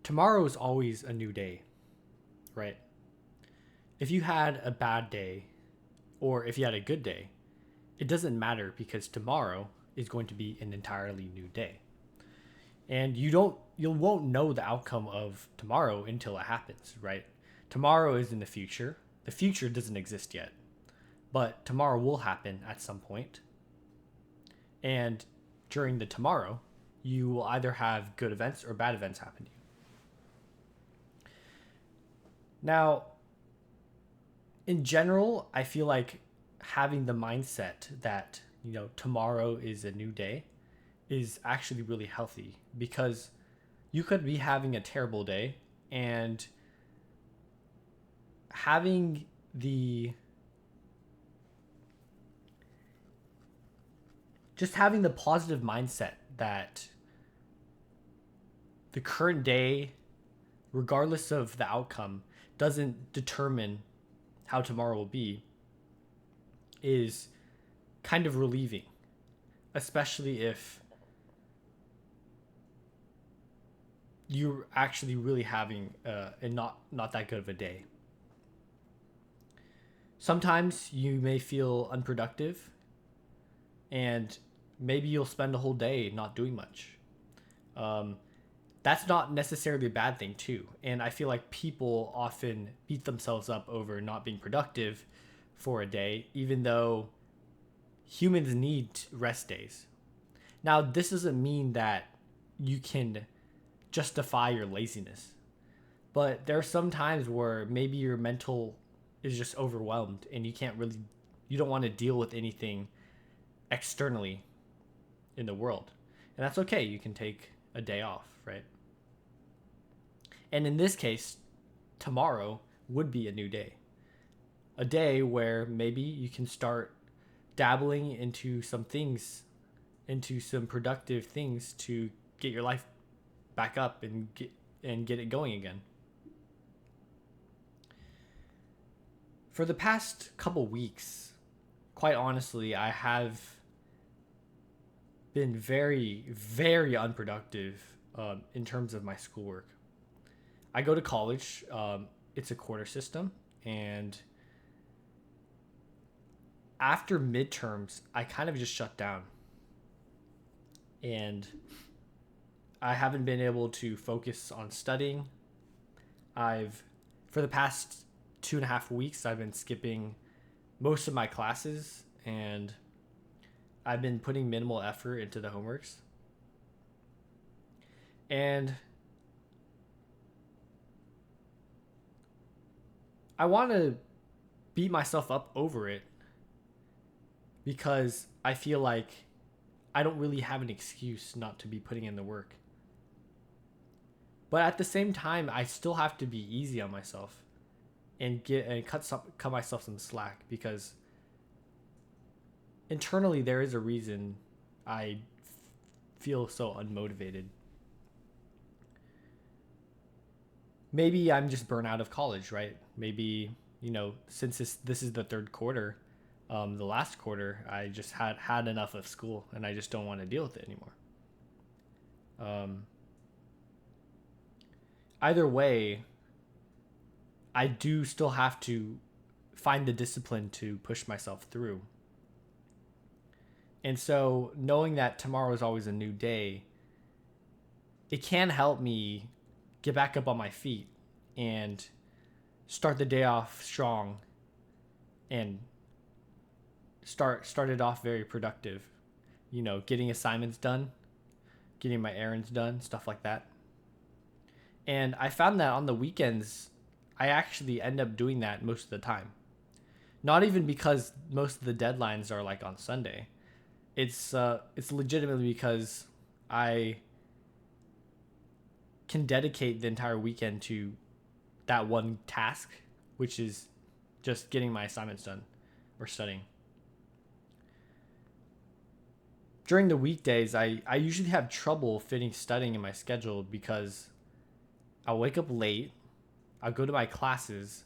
tomorrow is always a new day, right? If you had a bad day or if you had a good day, it doesn't matter because tomorrow is going to be an entirely new day. And you won't know the outcome of tomorrow until it happens, right? Tomorrow is in the future. The future doesn't exist yet, but tomorrow will happen at some point. And during the tomorrow, you will either have good events or bad events happen to you. Now, in general, I feel like having the mindset that, tomorrow is a new day is actually really healthy because you could be having a terrible day and having the just having the positive mindset that the current day, regardless of the outcome, doesn't determine how tomorrow will be is kind of relieving, especially if you're actually really having a not that good of a day. Sometimes you may feel unproductive and maybe you'll spend a whole day not doing much. Um, that's not necessarily a bad thing too. And I feel like people often beat themselves up over not being productive for a day, even though humans need rest days. Now, this doesn't mean that you can justify your laziness, but there are some times where maybe your mental is just overwhelmed and you don't want to deal with anything externally in the world. And that's okay. You can take a day off, right? And in this case, tomorrow would be a new day. A day where maybe you can start dabbling into some things, into some productive things to get your life back up and get it going again. For the past couple weeks, quite honestly, I have been very, very unproductive in terms of my schoolwork. I go to college. It's a quarter system, and after midterms, I kind of just shut down, and I haven't been able to focus on studying. I've, for the past 2.5 weeks, I've been skipping most of my classes, and I've been putting minimal effort into the homeworks. And I want to beat myself up over it because I feel like I don't really have an excuse not to be putting in the work. But at the same time, I still have to be easy on myself and cut myself some slack because internally there is a reason I feel so unmotivated. Maybe I'm just burnt out of college, right? Maybe, since this is the third quarter, the last quarter, I just had enough of school and I just don't want to deal with it anymore. Um, Either way, I do still have to find the discipline to push myself through. And so, knowing that tomorrow is always a new day, it can help me get back up on my feet and start the day off strong and started off very productive. Getting assignments done, getting my errands done, stuff like that. And I found that on the weekends, I actually end up doing that most of the time. Not even because most of the deadlines are like on Sunday. It's legitimately because I can dedicate the entire weekend to that one task, which is just getting my assignments done or studying. During the weekdays, I usually have trouble fitting studying in my schedule because I'll wake up late, I'll go to my classes.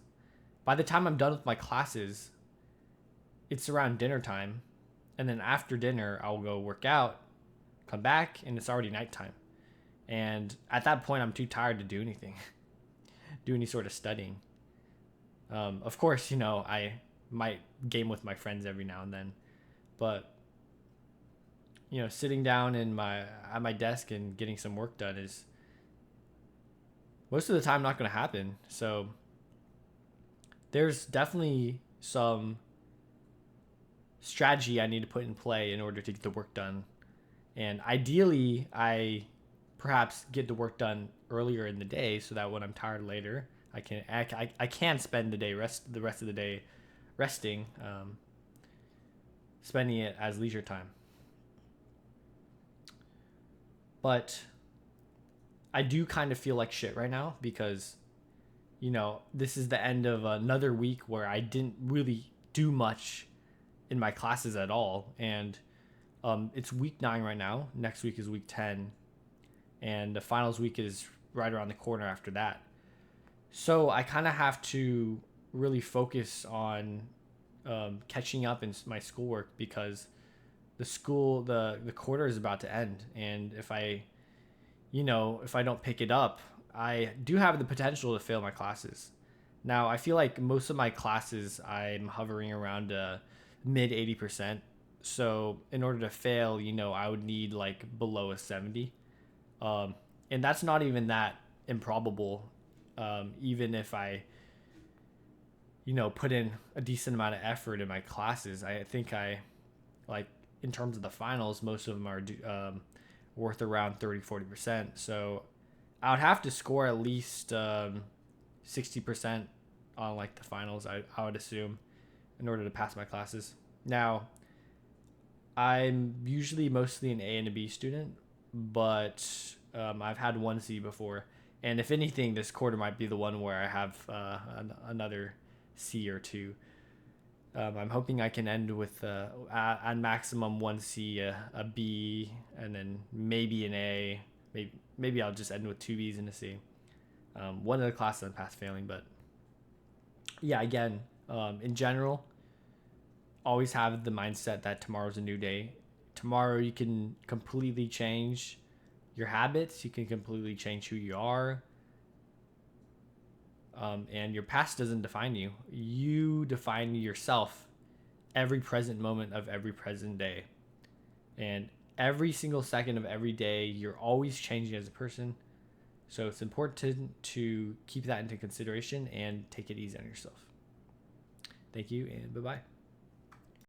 By the time I'm done with my classes, it's around dinner time. And then after dinner, I'll go work out, come back, and it's already nighttime. And at that point, I'm too tired to do anything, do any sort of studying. Of course, I might game with my friends every now and then, but sitting down at my desk and getting some work done is most of the time not going to happen. So there's definitely some strategy I need to put in play in order to get the work done. And ideally, I perhaps get the work done earlier in the day so that when I'm tired later, I can spend the rest of the day resting, spending it as leisure time. But I do kind of feel like shit right now because this is the end of another week where I didn't really do much in my classes at all. And it's week 9 right now. Next week is week 10. And the finals week is right around the corner after that. So I kind of have to really focus on catching up in my schoolwork because the quarter is about to end. And if I don't pick it up, I do have the potential to fail my classes. Now, I feel like most of my classes, I'm hovering around mid 80%. So in order to fail, I would need like below a 70. And that's not even that improbable. Even if I, put in a decent amount of effort in my classes, I think like in terms of the finals, most of them are worth around 30-40%. So I would have to score at least 60% on like the finals, I would assume, in order to pass my classes. Now, I'm usually mostly an A and a B student, but I've had one C before. And if anything, this quarter might be the one where I have another C or two. I'm hoping I can end with at maximum one C, a B, and then maybe an A. Maybe I'll just end with two B's and a C. One of the classes I'm past failing, but yeah, again, in general, always have the mindset that tomorrow's a new day. Tomorrow you can completely change your habits. You can completely change who you are. And your past doesn't define you. You define yourself every present moment of every present day. And every single second of every day, you're always changing as a person. So it's important to keep that into consideration and take it easy on yourself. Thank you, and bye-bye.